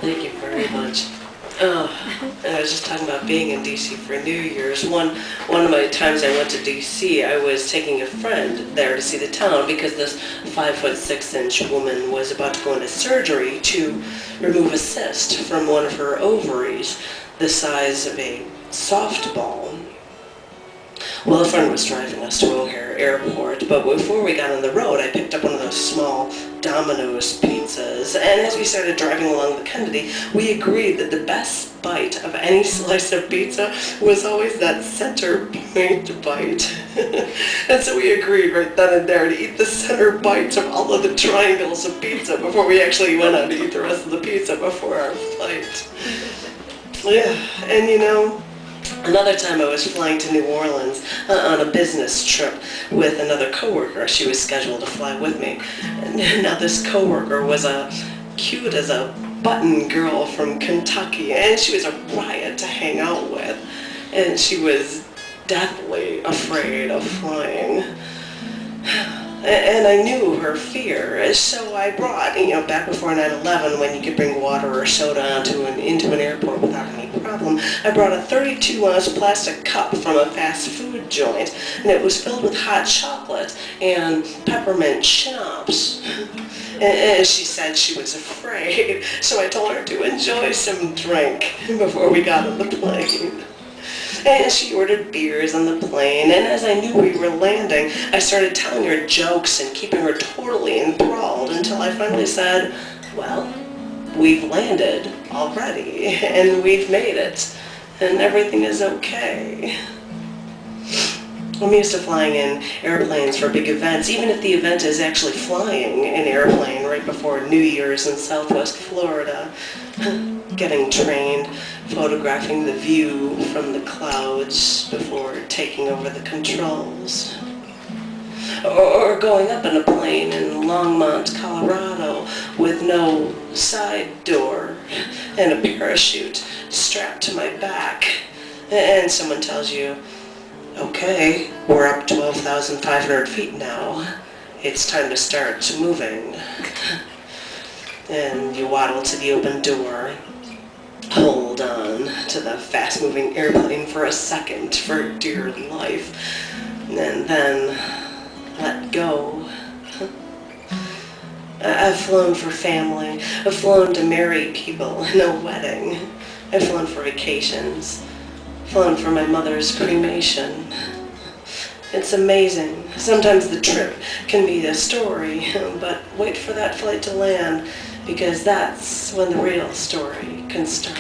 Thank you very much. And I was just talking about being in D.C. for New Year's. One of my times I went to D.C., I was taking a friend there to see the town because this 5'6" woman was about to go into surgery to remove a cyst from one of her ovaries, the size of a softball. Well, a friend was driving us to O'Hare Airport, but before we got on the road, I picked up one of those small Domino's pizzas, and as we started driving along the Kennedy, we agreed that the best bite of any slice of pizza was always that center point bite. And so we agreed right then and there to eat the center bites of all of the triangles of pizza before we actually went on to eat the rest of the pizza before our flight. Yeah, and you know, another time I was flying to New Orleans on a business trip with another coworker. She was scheduled to fly with me. And now this coworker was cute as a button girl from Kentucky, and she was a riot to hang out with. And she was deathly afraid of flying. And I knew her fear, so I brought, back before 9/11, when you could bring water or soda into an airport without any problem, I brought a 32-ounce plastic cup from a fast food joint, and it was filled with hot chocolate and peppermint schnapps. And she said she was afraid, so I told her to enjoy some drink before we got on the plane. And she ordered beers on the plane, and as I knew we were landing, I started telling her jokes and keeping her totally enthralled until I finally said, well, we've landed already, and we've made it, and everything is okay. I'm used to flying in airplanes for big events, even if the event is actually flying an airplane right before New Year's in Southwest Florida. Getting trained, photographing the view from the clouds before taking over the controls. Or going up in a plane in Longmont, Colorado with no side door and a parachute strapped to my back. And someone tells you, okay, we're up 12,500 feet now. It's time to start moving. And you waddle to the open door, hold on to the fast-moving airplane for a second for dear life, and then let go. I've flown for family. I've flown to marry people in a wedding. I've flown for vacations. Flown for my mother's cremation. It's amazing. Sometimes the trip can be the story, but wait for that flight to land, because that's when the real story can start.